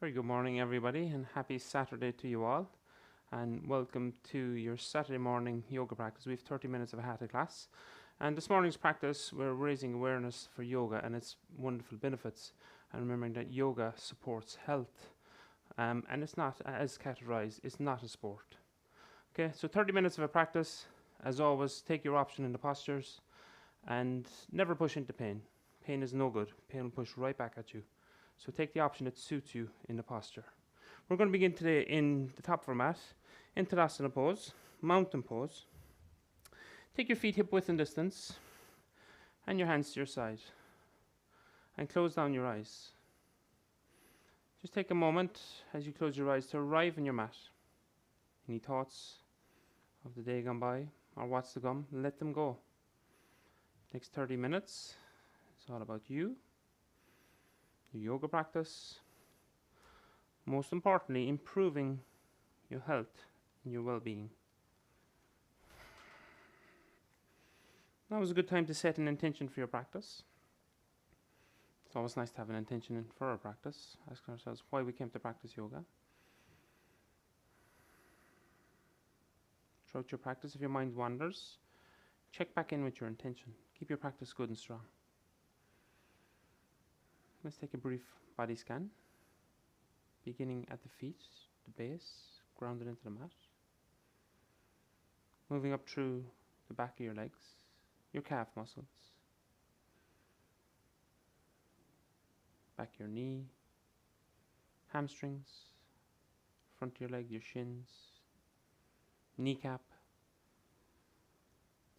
Very good morning, everybody, and happy Saturday to you all. And welcome to your Saturday morning yoga practice. We have 30 minutes of a hatha class. And this morning's practice, we're raising awareness for yoga and its wonderful benefits. And remembering that yoga supports health. And it's not, as categorized, it's not a sport. Okay, so 30 minutes of a practice. As always, take your option in the postures and never push into pain. Pain is no good. Pain will push right back at you. So take the option that suits you in the posture. We're going to begin today in the top of our mat, in Tadasana pose, mountain pose. Take your feet hip width and distance, and your hands to your side. And close down your eyes. Just take a moment as you close your eyes to arrive in your mat. Any thoughts of the day gone by or what's to come, let them go. Next 30 minutes, it's all about you, your yoga practice, most importantly, improving your health and your well-being. Now is a good time to set an intention for your practice. It's always nice to have an intention for our practice. Ask ourselves why we came to practice yoga. Throughout your practice, if your mind wanders, check back in with your intention. Keep your practice good and strong. Let's take a brief body scan, beginning at the feet, the base, grounded into the mat. Moving up through the back of your legs, your calf muscles, back of your knee, hamstrings, front of your leg, your shins, kneecap,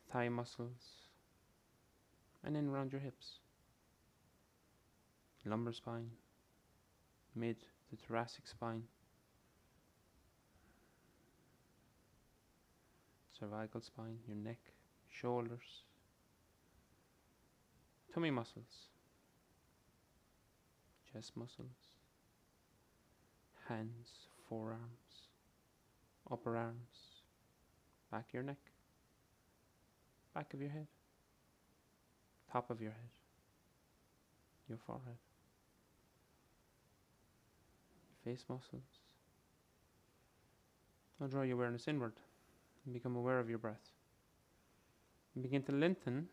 thigh muscles, and then around your hips. Lumbar spine, mid to thoracic spine, cervical spine, your neck, shoulders, tummy muscles, chest muscles, hands, forearms, upper arms, back of your neck, back of your head, top of your head, your forehead, face muscles. Now draw your awareness inward and become aware of your breath. And begin to lengthen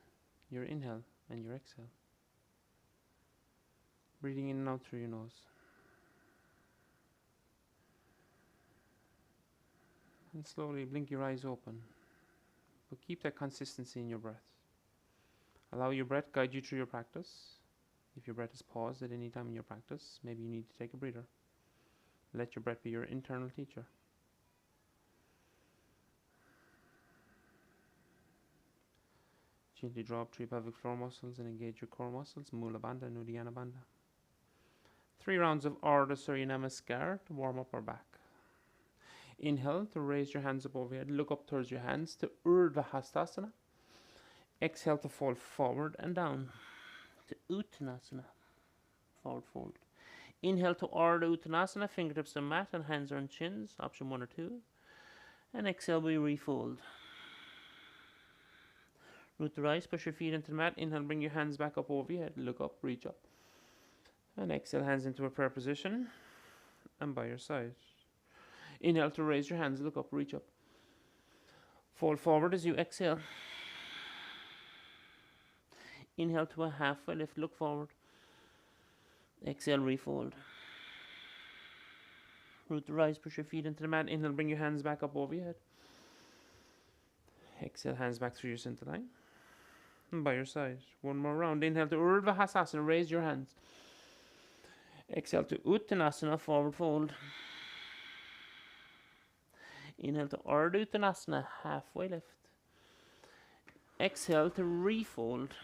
your inhale and your exhale. Breathing in and out through your nose. And slowly blink your eyes open. But keep that consistency in your breath. Allow your breath guide you through your practice. If your breath is paused at any time in your practice, maybe you need to take a breather. Let your breath be your internal teacher. Gently draw up through your pelvic floor muscles and engage your core muscles, Mula Bandha and Uddiyana Bandha. 3 rounds of Ardha Surya Namaskar to warm up our back. Inhale to raise your hands up overhead, look up towards your hands to Urdhva Hastasana. Exhale to fall forward and down to Uttanasana, forward fold. Inhale to Ardha Uttanasana, fingertips on mat and hands on chins, option 1 or 2. And exhale, we refold. Root the rise, push your feet into the mat. Inhale, bring your hands back up over your head, look up, reach up. And exhale, hands into a prayer position and by your side. Inhale to raise your hands, look up, reach up. Fall forward as you exhale. Inhale to a halfway lift, look forward. Exhale, refold. Root the rise, push your feet into the mat. Inhale, bring your hands back up over your head. Exhale, hands back through your center line. And by your side. One more round. Inhale to Urdhva Hastasana, raise your hands. Exhale to Uttanasana, forward fold. Inhale to Ardha Uttanasana, halfway lift. Exhale to refold.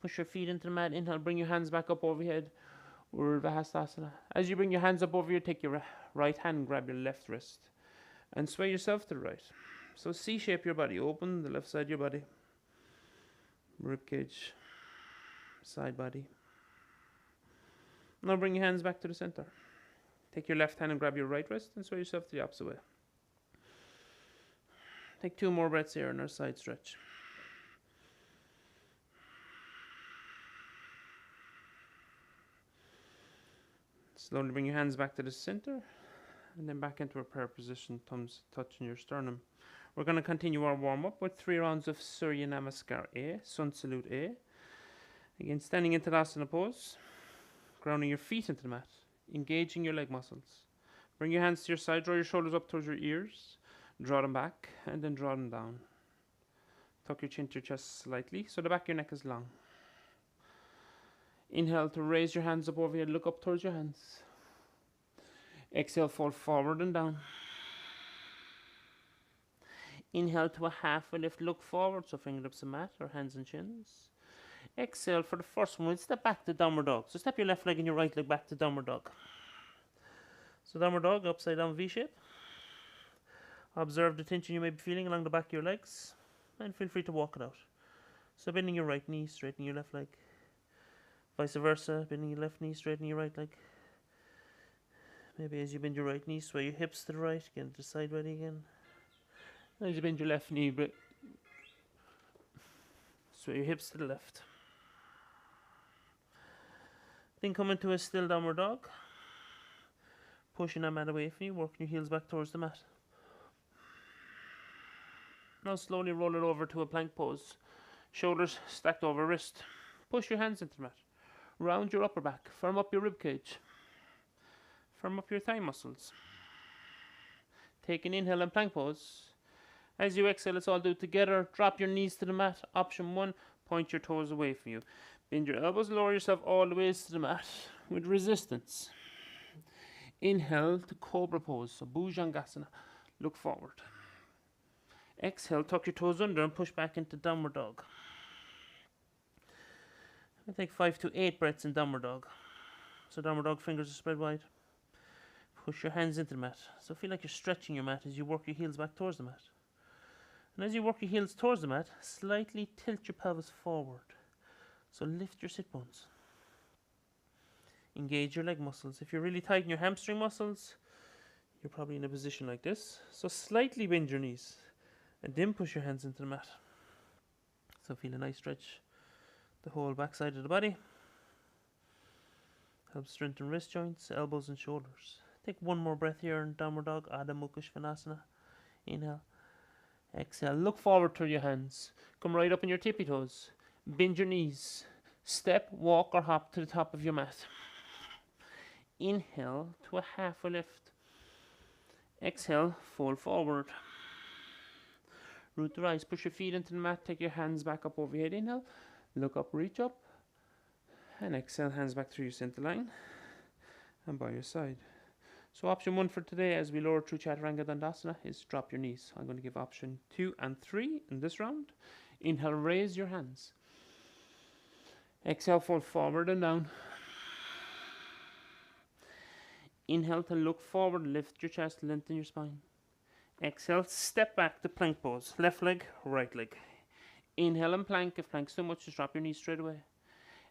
Push your feet into the mat. Inhale, bring your hands back up over your head. Urdhva Hastasana. As you bring your hands up over you, take your right hand, grab your left wrist. And sway yourself to the right. So C-shape your body. Open the left side of your body. Rib cage. Side body. Now bring your hands back to the center. Take your left hand and grab your right wrist and sway yourself to the opposite way. Take 2 more breaths here in our side stretch. Slowly bring your hands back to the center and then back into a prayer position, thumbs touching your sternum. We're going to continue our warm-up with 3 rounds of Surya Namaskar A, Sun Salute A. Again, standing into Tadasana pose, grounding your feet into the mat, engaging your leg muscles. Bring your hands to your side, draw your shoulders up towards your ears, draw them back, and then draw them down. Tuck your chin to your chest slightly so the back of your neck is long. Inhale to raise your hands up over your head, look up towards your hands. Exhale, fall forward and down. Inhale to a halfway lift, look forward, so fingertips and mat or hands and chins. Exhale for the first one, step back to downward dog. So step your left leg and your right leg back to downward dog. So downward dog, upside down V shape. Observe the tension you may be feeling along the back of your legs and feel free to walk it out. So bending your right knee, straightening your left leg. Vice versa, bending your left knee, straightening your right leg. Maybe as you bend your right knee, sway your hips to the right, again to side body again. As you bend your left knee, sway your hips to the left. Then come into a still downward dog. Pushing that mat away from you, working your heels back towards the mat. Now slowly roll it over to a plank pose. Shoulders stacked over wrist. Push your hands into the mat. Round your upper back. Firm up your rib cage. Firm up your thigh muscles. Take an inhale and plank pose. As you exhale, let's all do it together. Drop your knees to the mat. Option 1, point your toes away from you. Bend your elbows, lower yourself all the way to the mat with resistance. Inhale to Cobra pose, so Bhujangasana. Look forward. Exhale, tuck your toes under and push back into downward dog. I take 5 to 8 breaths in downward dog. So downward dog, fingers are spread wide. Push your hands into the mat. So feel like you're stretching your mat as you work your heels back towards the mat. And as you work your heels towards the mat, slightly tilt your pelvis forward. So lift your sit bones. Engage your leg muscles. If you're really tight in your hamstring muscles, you're probably in a position like this. So slightly bend your knees and then push your hands into the mat. So feel a nice stretch the whole back side of the body. Helps strengthen wrist joints, elbows and shoulders. Take one more breath here in downward dog, Adho Mukha Svanasana. Inhale. Exhale. Look forward to your hands. Come right up on your tippy toes. Bend your knees. Step, walk or hop to the top of your mat. Inhale to a halfway lift. Exhale, fold forward. Root the rise, push your feet into the mat, take your hands back up over your head. Inhale, look up, reach up. And exhale, hands back through your center line and by your side. So option 1 for today as we lower through Chaturanga Dandasana is drop your knees. I'm going to give option 2 and 3 in this round. Inhale, raise your hands. Exhale, fold forward and down. Inhale to look forward, lift your chest, lengthen your spine. Exhale, step back to plank pose. Left leg, right leg. Inhale and plank. If plank's too much, just drop your knees straight away.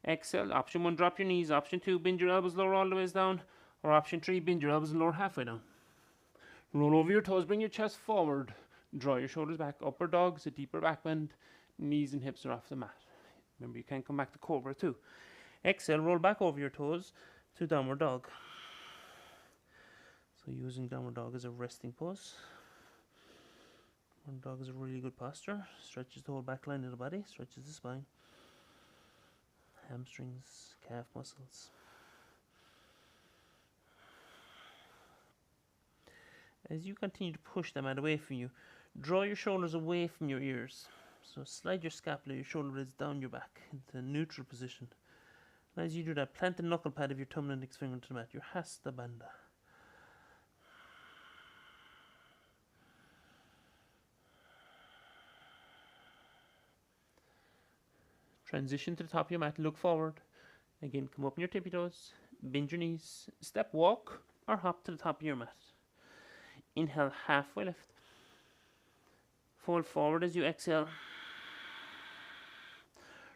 Exhale, option 1, drop your knees. Option 2, bend your elbows, lower all the ways down. Or option 3, bend your elbows and lower halfway down. Roll over your toes, bring your chest forward. Draw your shoulders back. Upper dog is a deeper back bend. Knees and hips are off the mat. Remember, you can come back to Cobra too. Exhale, roll back over your toes to downward dog. So using downward dog as a resting pose. Downward dog is a really good posture. Stretches the whole back line of the body, stretches the spine, hamstrings, calf muscles. As you continue to push the mat away from you, draw your shoulders away from your ears. So slide your scapula, your shoulder blades down your back into a neutral position. And as you do that, plant the knuckle pad of your thumb and index finger into the mat, your Hasta Bandha. Transition to the top of your mat, look forward. Again, come up on your tippy toes, bend your knees, step, walk, or hop to the top of your mat. Inhale, halfway lift. Fold forward as you exhale.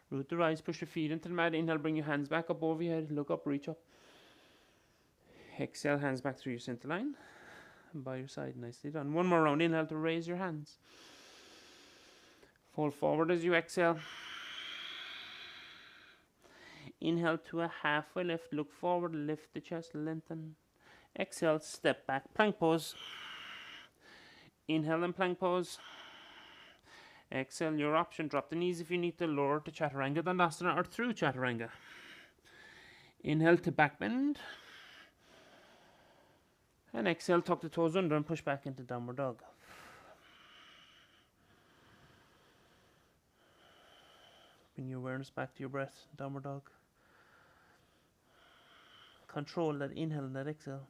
Root the rise, push your feet into the mat. Inhale, bring your hands back up over your head, look up, reach up. Exhale, hands back through your center line. And by your side, nicely done. One more round, inhale to raise your hands. Fold forward as you exhale. Inhale to a halfway lift. Look forward, lift the chest, lengthen. Exhale, step back, plank pose. Inhale and plank pose. Exhale, your option. Drop the knees if you need to, lower to Chaturanga Dandasana or through Chaturanga. Inhale to back bend. And exhale, tuck the toes under and push back into downward dog. Bring your awareness back to your breath, downward dog. Control that inhale and that exhale.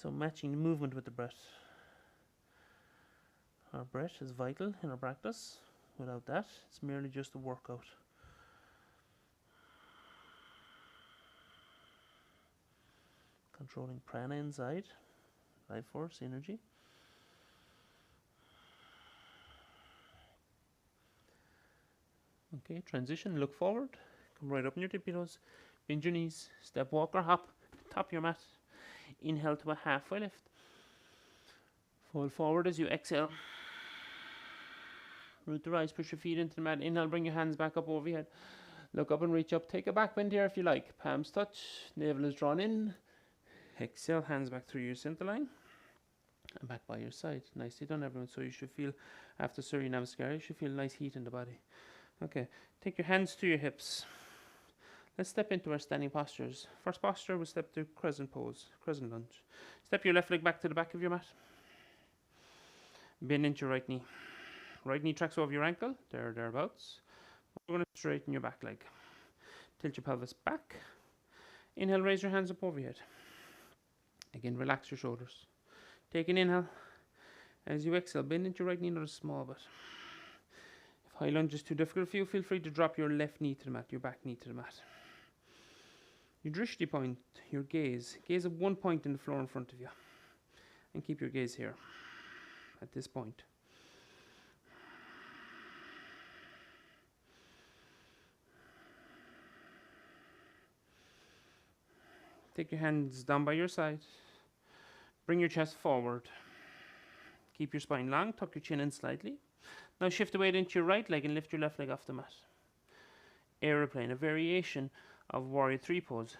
So matching the movement with the breath. Our breath is vital in our practice. Without that, it's merely just a workout. Controlling prana inside, life force, energy. Okay, transition, look forward, come right up on your tippy toes, bend your knees, step, walk or hop, top your mat. Inhale to a halfway lift. Fold forward as you exhale. Root the rise, push your feet into the mat. Inhale, bring your hands back up over your head. Look up and reach up. Take a back bend here if you like. Palms touch, navel is drawn in. Exhale, hands back through your center line. And back by your side. Nicely done, everyone. So you should feel, after Surya Namaskar, you should feel nice heat in the body. Okay, take your hands to your hips. Let's step into our standing postures. First posture, we'll step to crescent pose, crescent lunge. Step your left leg back to the back of your mat. Bend into your right knee. Right knee tracks over your ankle, thereabouts. We're going to straighten your back leg. Tilt your pelvis back. Inhale, raise your hands up over your head. Again, relax your shoulders. Take an inhale. As you exhale, bend into your right knee another small bit. If high lunge is too difficult for you, feel free to drop your left knee to the mat, your back knee to the mat. Your drishti point, your gaze at one point in the floor in front of you. And keep your gaze here, at this point. Take your hands down by your side. Bring your chest forward. Keep your spine long, tuck your chin in slightly. Now shift the weight into your right leg and lift your left leg off the mat. Aeroplane, a variation of Warrior 3 pose.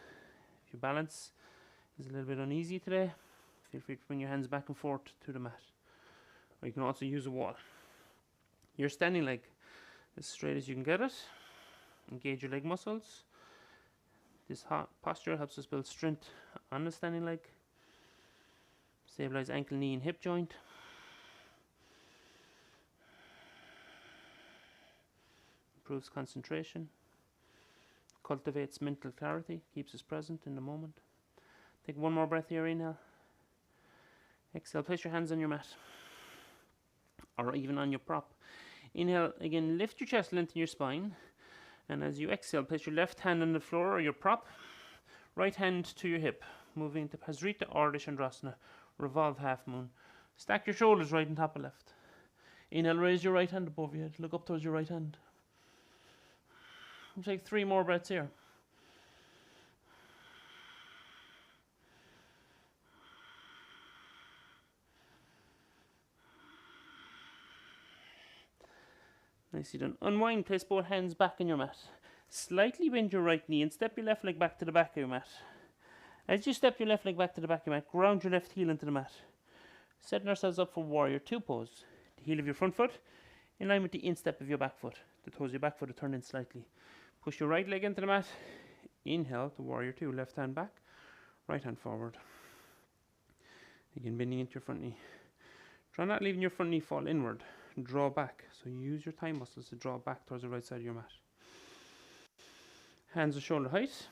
If your balance is a little bit uneasy today, feel free to bring your hands back and forth to the mat. Or you can also use a wall. Your standing leg, as straight as you can get it. Engage your leg muscles. This posture helps us build strength on the standing leg. Stabilize ankle, knee and hip joint. Improves concentration. Cultivates mental clarity. Keeps us present in the moment. Take one more breath here. Inhale. Exhale. Place your hands on your mat. Or even on your prop. Inhale. Again, lift your chest, lengthen your spine. And as you exhale, place your left hand on the floor or your prop. Right hand to your hip. Moving to Pasrita Ardha Chandrasana. Revolve half moon. Stack your shoulders right on top of left. Inhale, raise your right hand above your head. Look up towards your right hand. We'll take 3 more breaths here. Nicely done. Unwind, place both hands back on your mat. Slightly bend your right knee and step your left leg back to the back of your mat. As you step your left leg back to the back of your mat, ground your left heel into the mat. Setting ourselves up for Warrior 2 pose. The heel of your front foot in line with the instep of your back foot. The toes of your back foot are turned in slightly. Push your right leg into the mat. Inhale to Warrior 2. Left hand back, right hand forward. Again, bending into your front knee. Try not leaving your front knee fall inward. Draw back. So you use your thigh muscles to draw back towards the right side of your mat. Hands at shoulder height.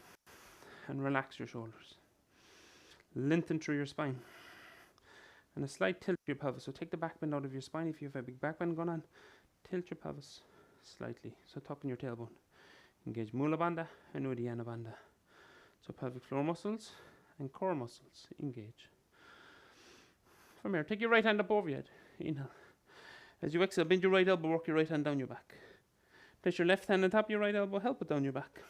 And relax your shoulders. Lengthen through your spine. And a slight tilt to your pelvis. So take the back bend out of your spine. If you have a big back bend going on, tilt your pelvis slightly. So tuck in your tailbone. Engage Mula Bandha and Uddiyana Bandha. So pelvic floor muscles and core muscles engage. From here, take your right hand up over your head. Inhale. As you exhale, bend your right elbow, work your right hand down your back. Place your left hand on top of your right elbow, help it down your back.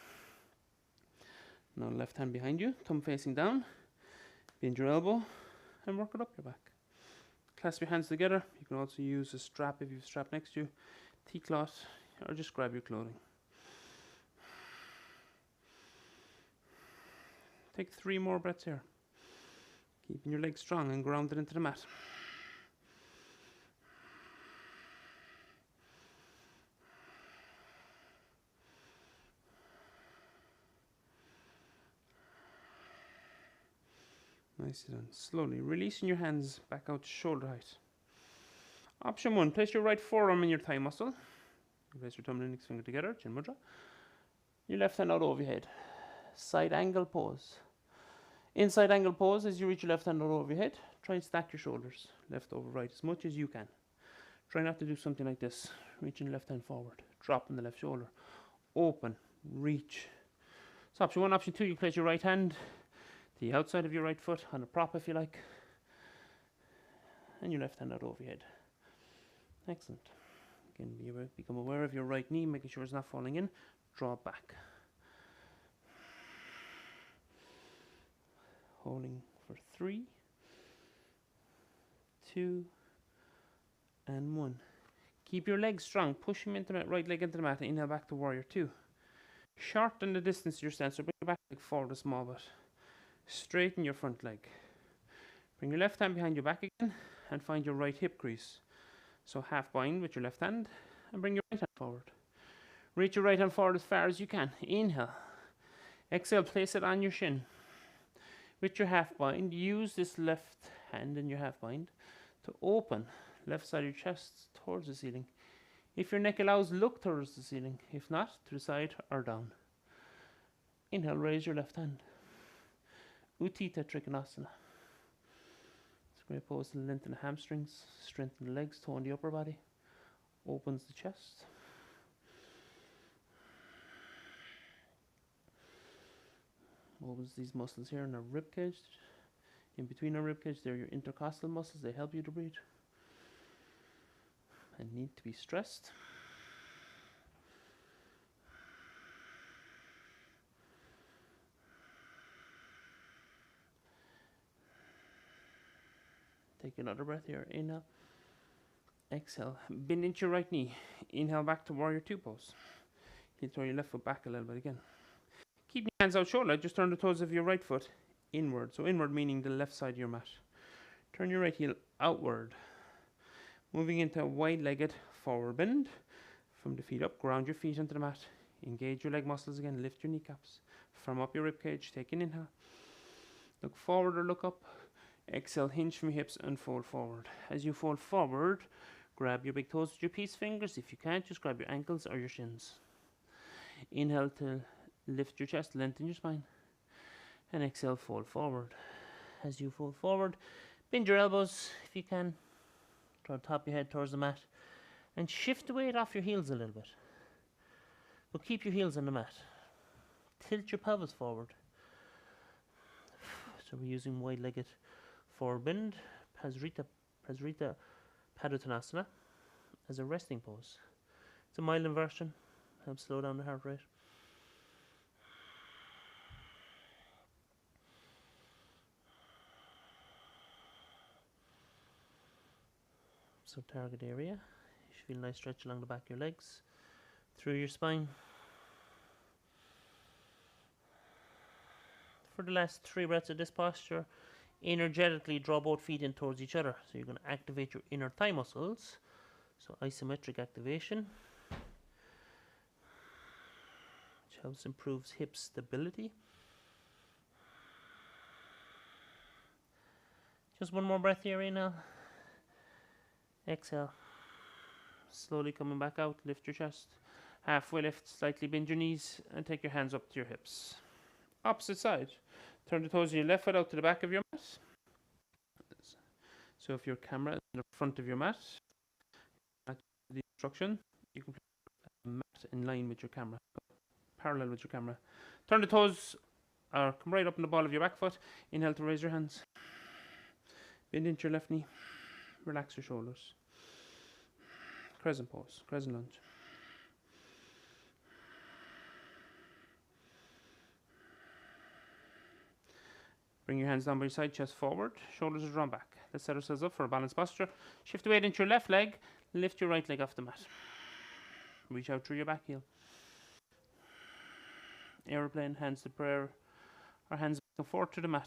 Now left hand behind you, thumb facing down. Bend your elbow and work it up your back. Clasp your hands together. You can also use a strap if you have a strap next to you, tea cloth, or just grab your clothing. Take 3 more breaths here. Keeping your legs strong and grounded into the mat. Nicely done. Slowly releasing your hands back out to shoulder height. Option 1, place your right forearm in your thigh muscle. Place your thumb and index finger together, chin mudra. Your left hand out over your head. Side angle pose. Inside angle pose, as you reach your left hand out over your head, try and stack your shoulders, left over right, as much as you can. Try not to do something like this. Reaching your left hand forward, dropping the left shoulder. Open, reach. So option 1, option 2, you place your right hand to the outside of your right foot, on a prop if you like, and your left hand out over your head. Excellent. Again, become aware of your right knee, making sure it's not falling in. Draw back. Holding for 3, 2, and 1. Keep your legs strong. Push them into the right leg into the mat. Inhale back to warrior 2. Shorten the distance to your stance, so bring your back leg forward a small bit. Straighten your front leg. Bring your left hand behind your back again and find your right hip crease. So half bind with your left hand and bring your right hand forward. Reach your right hand forward as far as you can. Inhale. Exhale, place it on your shin. With your half bind, use this left hand in your half bind to open left side of your chest towards the ceiling. If your neck allows, look towards the ceiling. If not, to the side or down. Inhale, raise your left hand. Utthita Trikonasana. It's a great pose to lengthen the hamstrings, strengthen the legs, tone the upper body, opens the chest. Opens these muscles here in our rib cage. In between our rib cage, they're your intercostal muscles. They help you to breathe and need to be stressed. Take another breath here. Inhale. Exhale. Bend into your right knee. Inhale back to warrior 2 pose. You throw your left foot back a little bit again. Keep your hands out shoulder. Just turn the toes of your right foot inward. So inward meaning the left side of your mat. Turn your right heel outward. Moving into a wide-legged forward bend. From the feet up, ground your feet into the mat. Engage your leg muscles again. Lift your kneecaps. Firm up your rib cage. Take an inhale. Look forward or look up. Exhale, hinge from your hips and fold forward. As you fold forward, grab your big toes with your peace fingers. If you can't, just grab your ankles or your shins. Inhale to lift your chest, lengthen your spine. And exhale, fold forward. As you fold forward, bend your elbows if you can. Draw the top of your head towards the mat. And shift the weight off your heels a little bit. But keep your heels on the mat. Tilt your pelvis forward. So we're using wide-legged forward bend, Prasarita Padottanasana, as a resting pose. It's a mild inversion, helps slow down the heart rate. So target area, you should feel a nice stretch along the back of your legs, through your spine. For the last 3 breaths of this posture, energetically draw both feet in towards each other. So you're going to activate your inner thigh muscles. So isometric activation, which helps improves hip stability. Just one more breath here, inhale. Exhale. Slowly coming back out, lift your chest. Halfway lift, slightly bend your knees and take your hands up to your hips. Opposite side. Turn the toes of your left foot out to the back of your mat. So if your camera is in the front of your mat, the instruction, you can put the mat in line with your camera, parallel with your camera. Turn the toes, or come right up in the ball of your back foot. Inhale to raise your hands. Bend into your left knee. Relax your shoulders. Crescent pose, crescent lunge. Bring your hands down by your side, chest forward, shoulders are drawn back. Let's set ourselves up for a balanced posture. Shift the weight into your left leg, lift your right leg off the mat. Reach out through your back heel. Aeroplane, hands to prayer, or hands to and forth to the mat.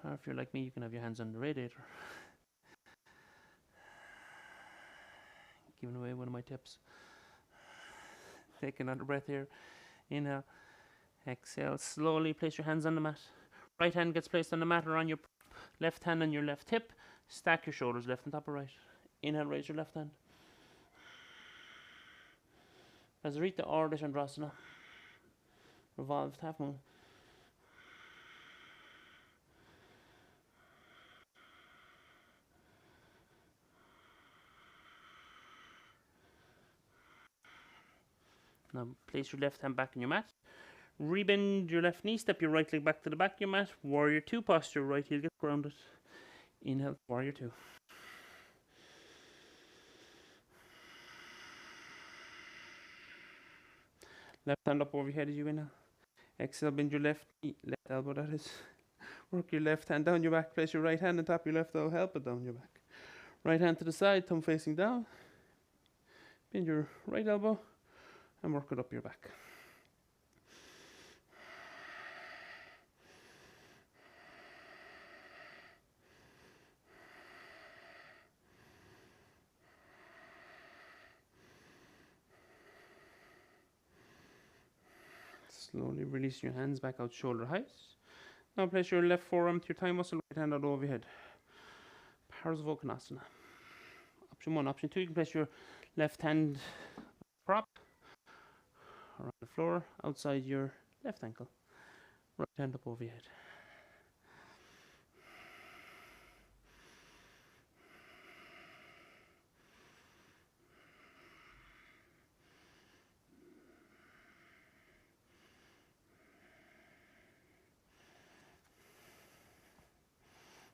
Or if you're like me, you can have your hands on the radiator. Giving away one of my tips. Take another breath here. Inhale. Exhale. Slowly place your hands on the mat. Right hand gets placed on the mat or on your left hand on your left hip. Stack your shoulders left on top of right. Inhale, raise your left hand. Vasarita or Chandrasana. Revolved half moon. Now place your left hand back on your mat. Rebend your left knee. Step your right leg back to the back of your mat. Warrior 2 posture. Right heel gets grounded. Inhale, warrior 2. Left hand up over your head as you inhale. Exhale, bend your left knee, left elbow that is. Work your left hand down your back. Place your right hand on top of your left elbow. Help it down your back. Right hand to the side, thumb facing down. Bend your right elbow and work it up your back. Slowly release your hands back out shoulder height. Now place your left forearm to your thigh muscle, right hand out over your head. Parsvakonasana. Option 1. Option 2, you can place your left hand prop around the floor outside your left ankle. Right hand up over your head.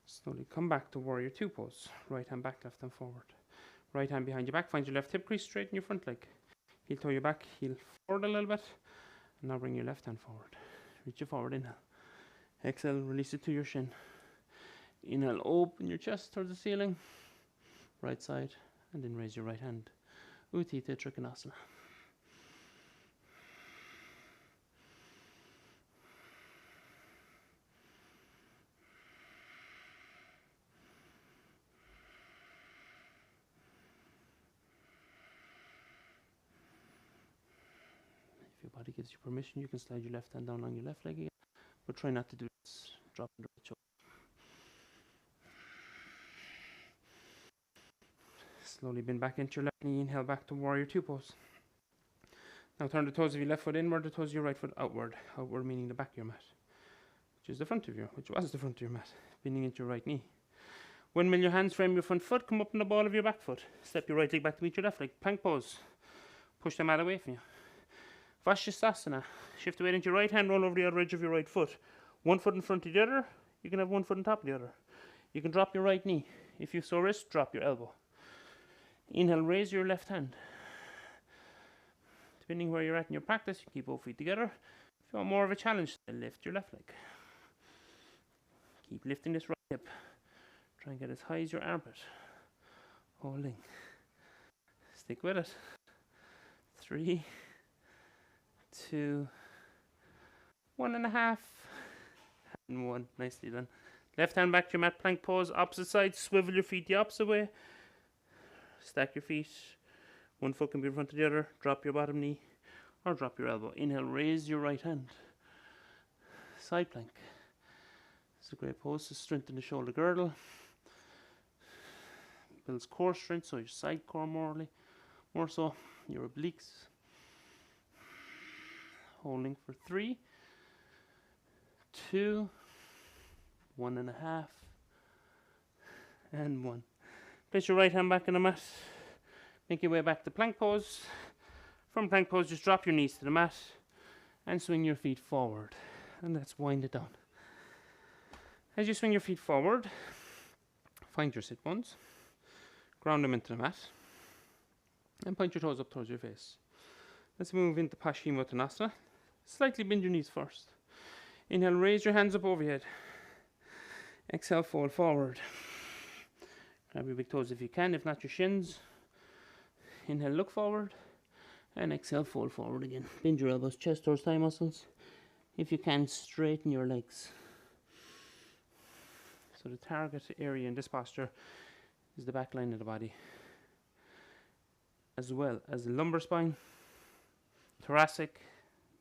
Slowly come back to warrior 2 pose. Right hand back, left hand forward. Right hand behind your back. Find your left hip crease, straighten your front leg. Heel toe your back, heel forward a little bit. And now bring your left hand forward. Reach it forward, inhale. Exhale, release it to your shin. Inhale, open your chest towards the ceiling. Right side, and then raise your right hand. Utthita Trikonasana. If your body gives you permission, you can slide your left hand down on your left leg again, but try not to do this. Drop the right shoulder. Slowly bend back into your left knee. Inhale back to warrior 2 pose. Now turn the toes of your left foot inward, the toes of your right foot outward. Outward meaning the back of your mat, which was the front of your mat. Bending into your right knee. Windmill your hands, frame your front foot, come up on the ball of your back foot. Step your right leg back to meet your left leg. Plank pose. Push the mat away from you. Vashisthasana. Shift the weight into your right hand, roll over the other edge of your right foot. One foot in front of the other. You can have one foot on top of the other. You can drop your right knee. If you have sore wrist, drop your elbow. Inhale, raise your left hand. Depending where you're at in your practice, you keep both feet together. If you want more of a challenge, then lift your left leg. Keep lifting this right hip. Try and get as high as your armpit. Holding. Stick with it. 3, 2, 1.5, and 1. Nicely done. Left hand back to your mat, plank pose, opposite side. Swivel your feet the opposite way. Stack your feet. One foot can be in front of the other. Drop your bottom knee or drop your elbow. Inhale, raise your right hand. Side plank. It's a great pose to strengthen the shoulder girdle. Builds core strength, so your side core more so your obliques. Holding for 3, 2, 1.5, and 1. Place your right hand back on the mat. Make your way back to plank pose. From plank pose, just drop your knees to the mat and swing your feet forward. And let's wind it down. As you swing your feet forward, find your sit bones, ground them into the mat, and point your toes up towards your face. Let's move into Paschimottanasana. Slightly bend your knees first. Inhale, raise your hands up over your head. Exhale, fold forward. Grab your big toes if you can, if not your shins. Inhale, look forward. And exhale, fold forward again. Bend your elbows, chest towards thigh muscles. If you can, straighten your legs. So the target area in this posture is the back line of the body, as well as the lumbar spine, thoracic,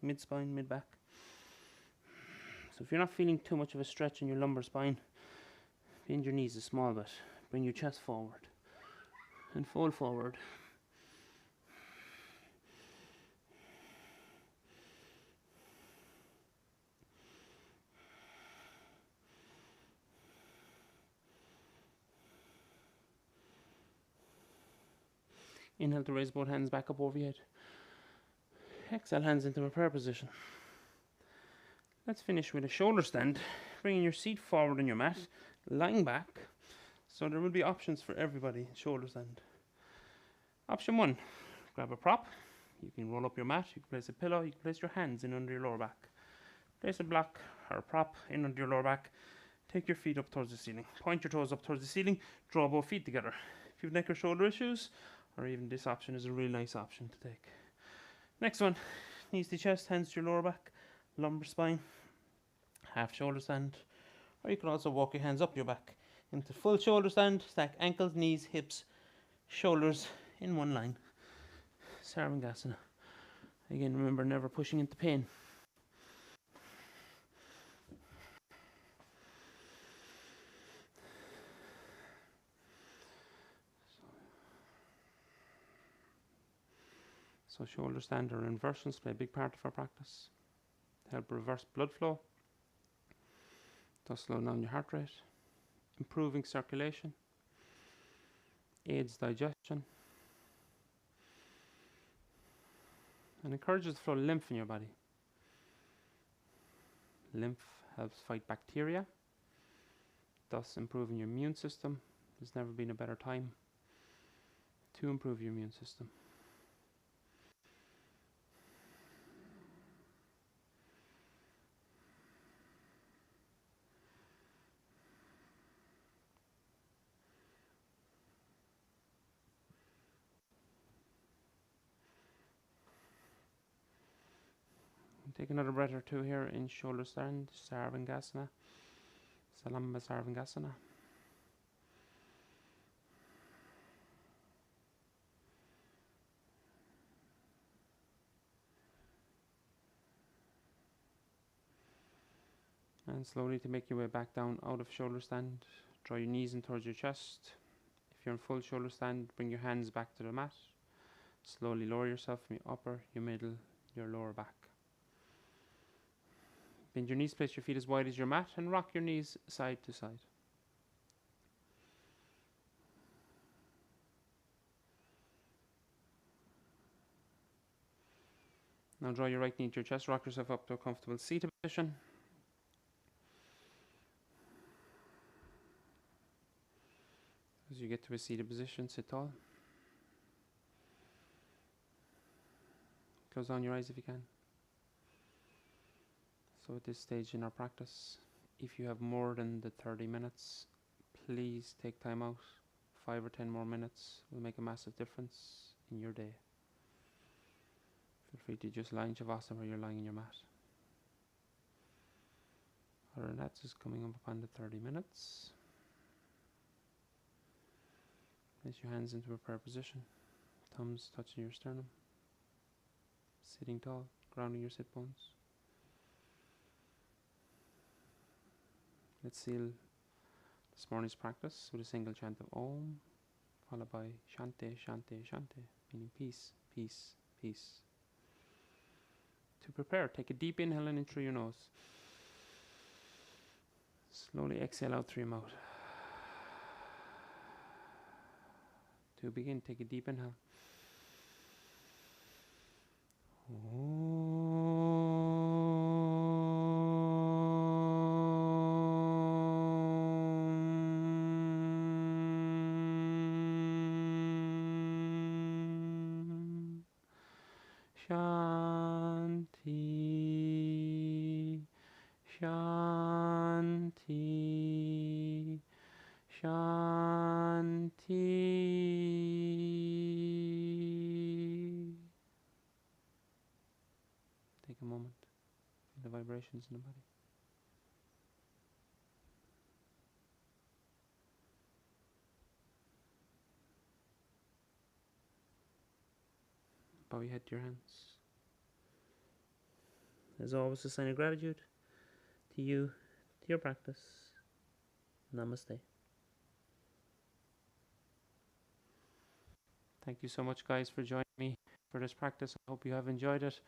mid spine, mid back. So if you're not feeling too much of a stretch in your lumbar spine, bend your knees a small bit. Bring your chest forward and fold forward. Inhale to raise both hands back up over your head. Exhale, hands into a prayer position. Let's finish with a shoulder stand, bringing your seat forward on your mat, lying back. So there will be options for everybody, shoulder stand. Option 1, grab a prop. You can roll up your mat, you can place a pillow, you can place your hands in under your lower back. Place a block or a prop in under your lower back. Take your feet up towards the ceiling. Point your toes up towards the ceiling, draw both feet together. If you have neck or shoulder issues, or even this option is a really nice option to take. Next one, knees to chest, hands to your lower back, lumbar spine, half shoulder stand. Or you can also walk your hands up your back into full shoulder stand, stack ankles, knees, hips, shoulders in one line. Sarvangasana. Again, remember, never pushing into pain. So shoulder stand or inversions play a big part of our practice. Help reverse blood flow, thus slow down your heart rate, improving circulation, aids digestion, and encourages the flow of lymph in your body. Lymph helps fight bacteria, thus improving your immune system. There's never been a better time to improve your immune system. Take another breath or two here in shoulder stand, Sarvangasana, Salamba Sarvangasana. And slowly to make your way back down out of shoulder stand, draw your knees in towards your chest. If you're in full shoulder stand, bring your hands back to the mat. Slowly lower yourself from your upper, your middle, your lower back. Bend your knees, place your feet as wide as your mat, and rock your knees side to side. Now draw your right knee to your chest, rock yourself up to a comfortable seated position. As you get to a seated position, sit tall. Close down your eyes if you can. So at this stage in our practice, if you have more than the 30 minutes, please take time out. 5 or 10 more minutes will make a massive difference in your day. Feel free to just lie in Shavasana where you're lying in your mat. Other than that, just coming up upon the 30 minutes. Place your hands into a prayer position. Thumbs touching your sternum. Sitting tall, grounding your sit bones. Let's seal this morning's practice with a single chant of Om, followed by Shante, Shante, Shante, meaning peace, peace, peace. To prepare, take a deep inhale in through your nose. Slowly exhale out through your mouth. To begin, take a deep inhale. Shanti, Shanti, Shanti. vibrations in the body. Bow your head to your hands. As always, a sign of gratitude to you, to your practice. Namaste. Thank you so much, guys, for joining me for this practice. I hope you have enjoyed it.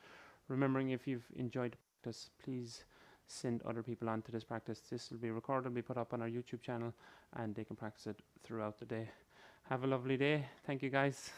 Remembering, if you've enjoyed the practice, please send other people on to this practice. This will be recorded and be put up on our YouTube channel, and they can practice it throughout the day. Have a lovely day. Thank you, guys.